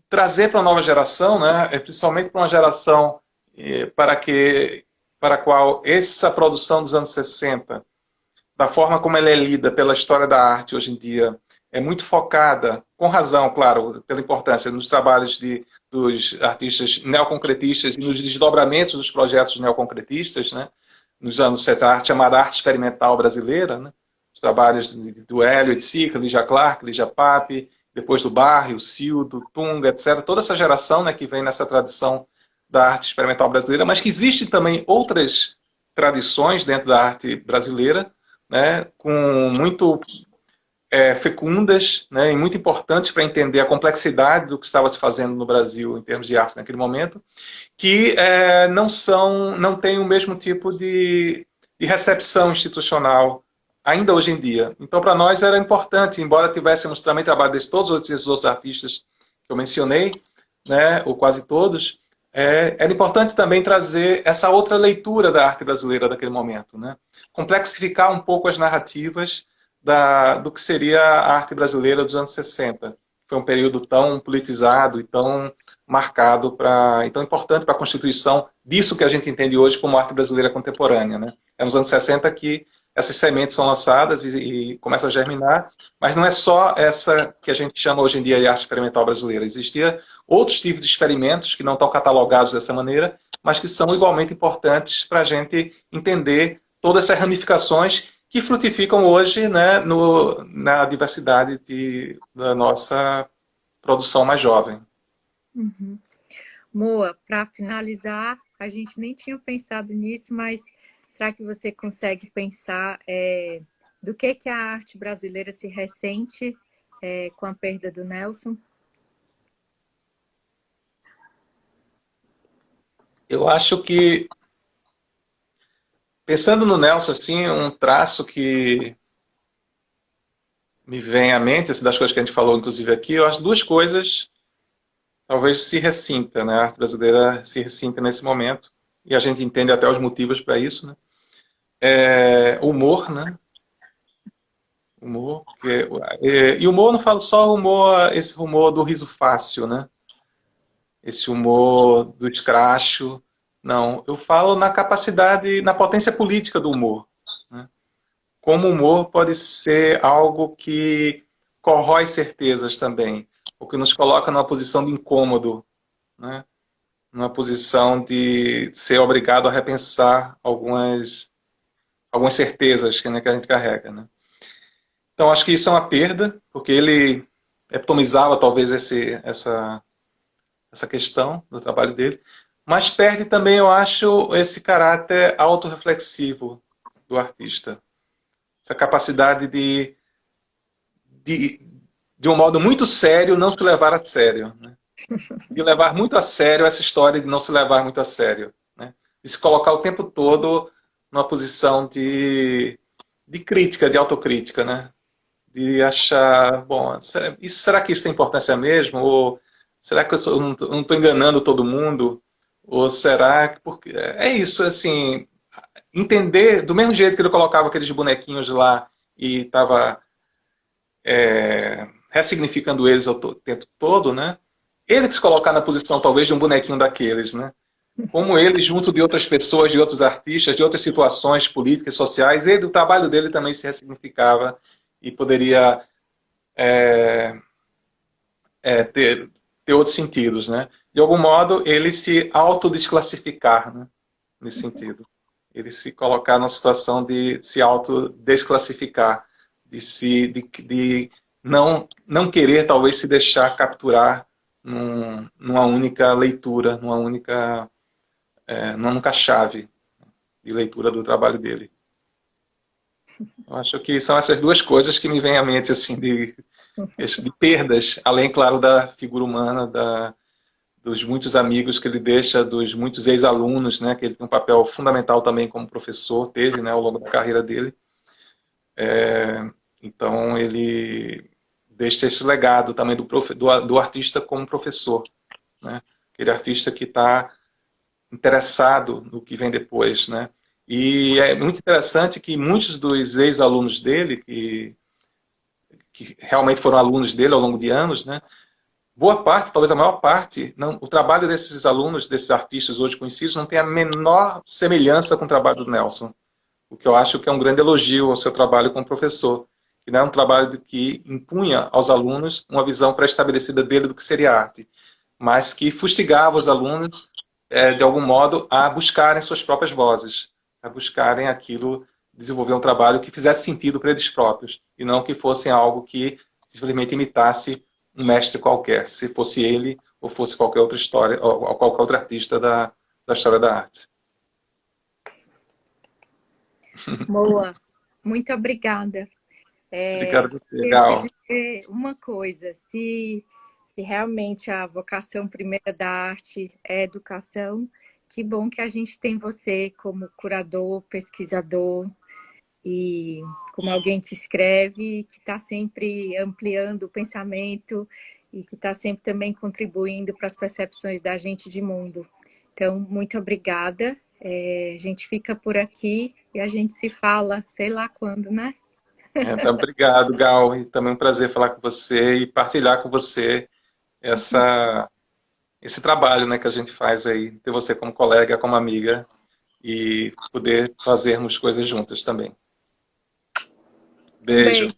trazer para uma nova geração, né, principalmente para uma geração para que para a qual essa produção dos anos 60, da forma como ela é lida pela história da arte hoje em dia, é muito focada, com razão, claro, pela importância nos trabalhos dos artistas neoconcretistas e nos desdobramentos dos projetos neoconcretistas, né? Nos anos 60, a arte chamada arte experimental brasileira, né? Os trabalhos do Hélio, de Sica, Lígia Clark, Lígia Pape, depois do Barrio, Cildo, Tunga, etc. Toda essa geração, né, que vem nessa tradição da arte experimental brasileira, mas que existem também outras tradições dentro da arte brasileira, né, com muito fecundas, né, e muito importantes para entender a complexidade do que estava se fazendo no Brasil em termos de arte naquele momento, que não têm o mesmo tipo de recepção institucional ainda hoje em dia. Então, para nós era importante, embora tivéssemos também trabalho de todos esses outros artistas que eu mencionei, né, ou quase todos, era importante também trazer essa outra leitura da arte brasileira daquele momento, né? Complexificar um pouco as narrativas do que seria a arte brasileira dos anos 60. Foi um período tão politizado e tão marcado, e tão importante para a constituição disso que a gente entende hoje como arte brasileira contemporânea, né? É nos anos 60 que essas sementes são lançadas e começam a germinar, mas não é só essa que a gente chama hoje em dia de arte experimental brasileira. Existia outros tipos de experimentos que não estão catalogados dessa maneira, mas que são igualmente importantes para a gente entender todas essas ramificações que frutificam hoje, né, na diversidade da nossa produção mais jovem.
Uhum. Moa, para finalizar, a gente nem tinha pensado nisso, mas será que você consegue pensar do que a arte brasileira se ressente com a perda do Nelson?
Eu acho que, pensando no Nelson, assim, um traço que me vem à mente, assim, das coisas que a gente falou, inclusive aqui, eu acho duas coisas talvez se ressinta, né? A arte brasileira se ressinta nesse momento, e a gente entende até os motivos para isso, né? Humor, né? Humor, e humor, não falo só humor, esse humor do riso fácil, né? Esse humor do escracho, não. Eu falo na capacidade, na potência política do humor, né? Como o humor pode ser algo que corrói certezas também, o que nos coloca numa posição de incômodo, né? Numa posição de ser obrigado a repensar algumas certezas que a gente carrega, né? Então, acho que isso é uma perda, porque ele epitomizava talvez essa questão do trabalho dele, mas perde também, eu acho, esse caráter autorreflexivo do artista. Essa capacidade de um modo muito sério, não se levar a sério, né? De levar muito a sério essa história de não se levar muito a sério, né? De se colocar o tempo todo numa posição de crítica, de autocrítica, né? De achar, bom, será que isso tem importância mesmo? Ou será que eu não estou enganando todo mundo? Ou será que... Porque é isso, assim, entender, do mesmo jeito que ele colocava aqueles bonequinhos lá e estava ressignificando eles o tempo todo, né? Ele que se colocar na posição, talvez, de um bonequinho daqueles, né? Como ele, junto de outras pessoas, de outros artistas, de outras situações políticas, sociais, o trabalho dele também se ressignificava e poderia ter outros sentidos, né? De algum modo, ele se autodesclassificar, né? Nesse sentido. Ele se colocar numa situação de se autodesclassificar, de não querer, talvez, se deixar capturar numa única leitura, numa única chave de leitura do trabalho dele. Eu acho que são essas duas coisas que me vêm à mente, assim, de perdas, além, claro, da figura humana, dos muitos amigos que ele deixa, dos muitos ex-alunos, né, que ele tem um papel fundamental também como professor, teve, né, ao longo da carreira dele. Então, ele deixa esse legado também do artista como professor, né? Aquele artista que está interessado no que vem depois, né? E é muito interessante que muitos dos ex-alunos dele, que realmente foram alunos dele ao longo de anos, né, boa parte, talvez a maior parte, não, o trabalho desses alunos, desses artistas hoje conhecidos, não tem a menor semelhança com o trabalho do Nelson. O que eu acho que é um grande elogio ao seu trabalho como professor, que não é um trabalho que impunha aos alunos uma visão pré-estabelecida dele do que seria arte, mas que fustigava os alunos, de algum modo, a buscarem suas próprias vozes, a buscarem aquilo, desenvolver um trabalho que fizesse sentido para eles próprios, e não que fosse algo que simplesmente imitasse um mestre qualquer, se fosse ele ou fosse qualquer outra história, ou qualquer outro artista da história da arte.
Moa, muito obrigada.
Obrigado a
Só
você,
queria te
Gal.
dizer uma coisa, se realmente a vocação primeira da arte é educação, que bom que a gente tem você como curador, pesquisador e como alguém que escreve, que está sempre ampliando o pensamento e que está sempre também contribuindo para as percepções da gente de mundo. Então, muito obrigada. A gente fica por aqui e a gente se fala, sei lá quando, né?
Então, obrigado, Gal. E também um prazer falar com você e partilhar com você esse trabalho, né, que a gente faz aí, ter você como colega, como amiga e poder fazermos coisas juntas também.
Um
Beijo.
beijo.